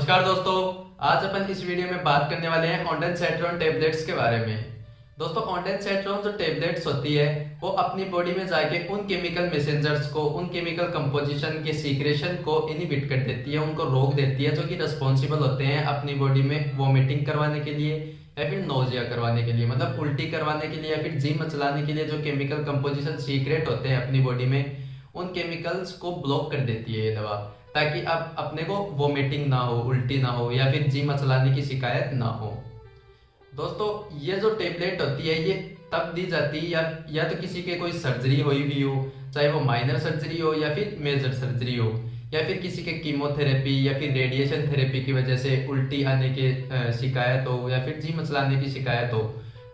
नमस्कार दोस्तों। आज अपन इस वीडियो में बात करने वाले हैं ऑन्डेनसेट्रॉन टेबलेट्स के बारे में। दोस्तों, ऑन्डेनसेट्रॉन जो टेबलेट्स होती है वो अपनी बॉडी में जाके उन केमिकल मैसेंजर्स को, उन केमिकल कंपोजिशन के सीक्रेशन को इनहिबिट कर देती है, उनको रोक देती है, जो कि रिस्पॉन्सिबल होते हैं अपनी बॉडी में वोमिटिंग करवाने के लिए या फिर नोजिया करवाने के लिए, मतलब उल्टी करवाने के लिए या फिर जी मचलाने के लिए। जो केमिकल कंपोजिशन सीक्रेट होते हैं अपनी बॉडी में, उन केमिकल्स को ब्लॉक कर देती है ये दवा, ताकि अब अपने को वोमिटिंग ना हो, उल्टी ना हो या फिर जी मचलाने की शिकायत ना हो। दोस्तों, ये जो टेबलेट होती है ये तब दी जाती है या तो किसी के कोई सर्जरी हुई भी हो, चाहे वो माइनर सर्जरी हो या फिर मेजर सर्जरी हो, या फिर किसी के कीमोथेरेपी या फिर रेडिएशन थेरेपी की वजह से उल्टी आने की शिकायत हो या फिर जी मचलाने की शिकायत हो,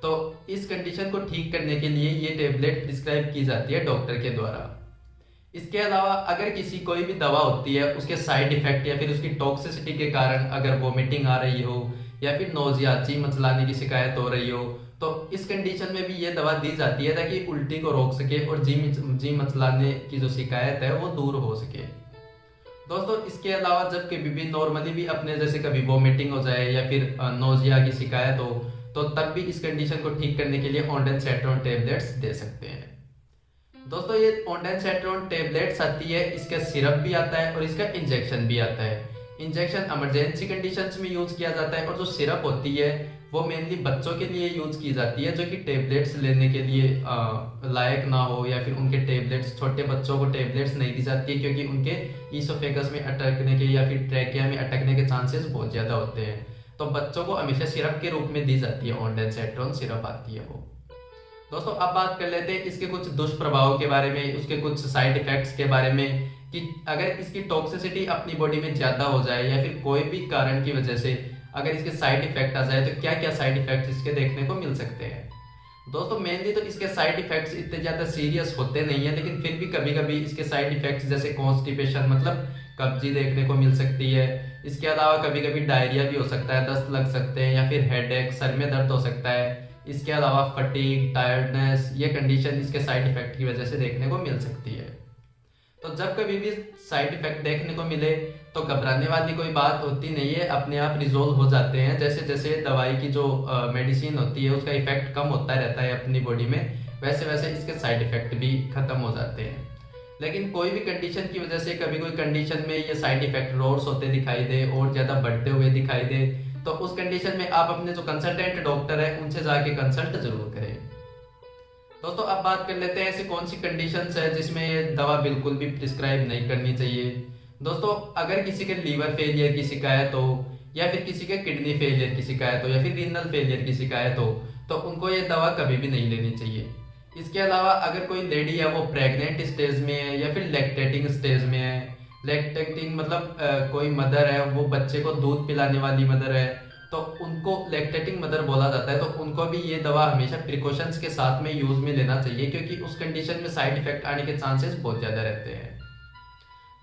तो इस कंडीशन को ठीक करने के लिए ये टेबलेट प्रिस्क्राइब की जाती है डॉक्टर के द्वारा। इसके अलावा अगर किसी कोई भी दवा होती है उसके साइड इफेक्ट या फिर उसकी टॉक्सिसिटी के कारण अगर वोमिटिंग आ रही हो या फिर नोजिया, जी मचलाने की शिकायत हो रही हो, तो इस कंडीशन में भी ये दवा दी जाती है ताकि उल्टी को रोक सके और जी मचलाने की जो शिकायत है वो दूर हो सके। दोस्तों, इसके अलावा जब कभी भी नॉर्मली भी अपने जैसे कभी वोमिटिंग हो जाए या फिर नोजिया की शिकायत हो, तो तब भी इस कंडीशन को ठीक करने के लिए ऑन्डेनसेट्रॉन टेबलेट्स दे सकते हैं। दोस्तों, ये ऑन्डेनसेट्रॉन टेबलेट्स आती है, इसका सिरप भी आता है और इसका इंजेक्शन भी आता है। इंजेक्शन इमरजेंसी कंडीशंस में यूज किया जाता है और जो सिरप होती है वो मेनली बच्चों के लिए यूज की जाती है, जो कि टेबलेट्स लेने के लिए लायक ना हो, या फिर उनके टेबलेट्स, छोटे बच्चों को टेबलेट्स नहीं दी जाती है क्योंकि उनके ईसोफेगस में अटकने के या फिर ट्रैकिया में अटकने के चांसेस बहुत ज्यादा होते हैं। तो बच्चों को हमेशा सिरप के रूप में दी जाती है, ऑन्डेनसेट्रॉन सिरप आती है वो। दोस्तों, अब बात कर लेते हैं इसके कुछ दुष्प्रभावों के बारे में, उसके कुछ साइड इफेक्ट्स के बारे में, कि अगर इसकी टॉक्सिसिटी अपनी बॉडी में ज्यादा हो जाए या फिर कोई भी कारण की वजह से अगर इसके साइड इफेक्ट आ जाए तो क्या क्या साइड इफेक्ट्स इसके देखने को मिल सकते हैं। दोस्तों, मेनली तो इसके साइड इफेक्ट्स इतने ज्यादा सीरियस होते नहीं है, लेकिन फिर भी कभी कभी इसके साइड इफेक्ट्स जैसे कॉन्स्टिपेशन, मतलब कब्जी देखने को मिल सकती है। इसके अलावा कभी कभी डायरिया भी हो सकता है, दस्त लग सकते हैं, या फिर हेडेक, सर में दर्द हो सकता है। इसके अलावा फटीग, टायर्डनेस, ये कंडीशन इसके साइड इफेक्ट की वजह से देखने को मिल सकती है। तो जब कभी भी साइड इफेक्ट देखने को मिले तो घबराने वाली कोई बात होती नहीं है, अपने आप रिजोल्व हो जाते हैं। जैसे जैसे दवाई की जो मेडिसिन होती है उसका इफेक्ट कम होता रहता है अपनी बॉडी में, वैसे वैसे इसके साइड इफेक्ट भी खत्म हो जाते हैं। लेकिन कोई भी कंडीशन की वजह से कभी कोई कंडीशन में ये साइड इफेक्ट रोर्स होते दिखाई दे और ज्यादा बढ़ते हुए दिखाई दे, तो उस कंडीशन में आप अपने जो कंसल्टेंट डॉक्टर है उनसे जाके कंसल्ट जरूर करें। दोस्तों, अब बात कर लेते हैं ऐसी कौन सी कंडीशंस है जिसमें ये दवा बिल्कुल भी प्रिस्क्राइब नहीं करनी चाहिए। दोस्तों, अगर किसी के लीवर फेलियर की शिकायत हो या फिर किसी के किडनी फेलियर की शिकायत हो या फिर रीनल फेलियर की शिकायत हो, तो उनको ये दवा कभी भी नहीं लेनी चाहिए। इसके अलावा अगर कोई लेडी है वो प्रेग्नेंट स्टेज में है या फिर लैक्टेटिंग स्टेज में है, लैक्टेटिंग मतलब कोई मदर है वो बच्चे को दूध पिलाने वाली मदर है, तो उनको लैक्टेटिंग मदर बोला जाता है, तो उनको भी ये दवा हमेशा प्रिकॉशंस के साथ में यूज में लेना चाहिए, क्योंकि उस कंडीशन में साइड इफेक्ट आने के चांसेस बहुत ज्यादा रहते हैं।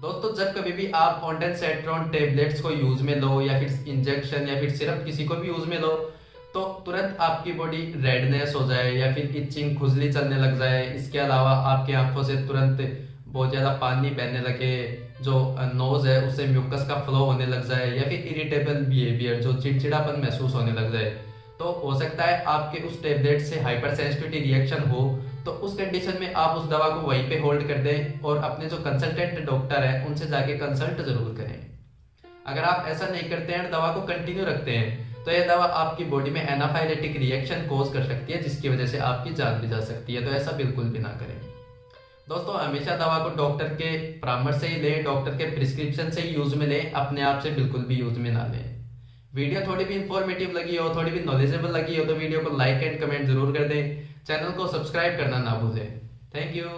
दोस्तों, जब कभी भी आप ऑन्डेनसेट्रॉन टेबलेट्स को यूज में लो या फिर इंजेक्शन या फिर सिरप किसी को भी यूज में लो, तो तुरंत आपकी बॉडी रेडनेस हो जाए या फिर इचिंग, खुजली चलने लग जाए। इसके अलावा आपकी आंखों से तुरंत बहुत ज्यादा पानी बहने लगे, जो नोज है उससे म्यूकस का फ्लो होने लग जाए, या फिर इरिटेबल बिहेवियर, जो चिड़चिड़ापन महसूस होने लग जाए, तो हो सकता है आपके उस टेबलेट से हाइपर सेंसिटिविटी रिएक्शन हो। तो उस कंडीशन में आप उस दवा को वहीं पे होल्ड कर दें और अपने जो कंसल्टेंट डॉक्टर है उनसे जाके कंसल्ट जरूर करें। अगर आप ऐसा नहीं करते हैं, दवा को कंटिन्यू रखते हैं, तो यह दवा आपकी बॉडी में एनाफाइलेटिक रिएक्शन कॉज कर सकती है, जिसकी वजह से आपकी जान भी जा सकती है। तो ऐसा बिल्कुल भी ना करें। दोस्तों, हमेशा दवा को डॉक्टर के परामर्श से ही लें, डॉक्टर के प्रिस्क्रिप्शन से ही यूज में लें, अपने आप से बिल्कुल भी यूज में ना लें। वीडियो थोड़ी भी इंफॉर्मेटिव लगी हो, थोड़ी भी नॉलेजेबल लगी हो, तो वीडियो को लाइक एंड कमेंट जरूर कर दें। चैनल को सब्सक्राइब करना ना भूलें। Thank you.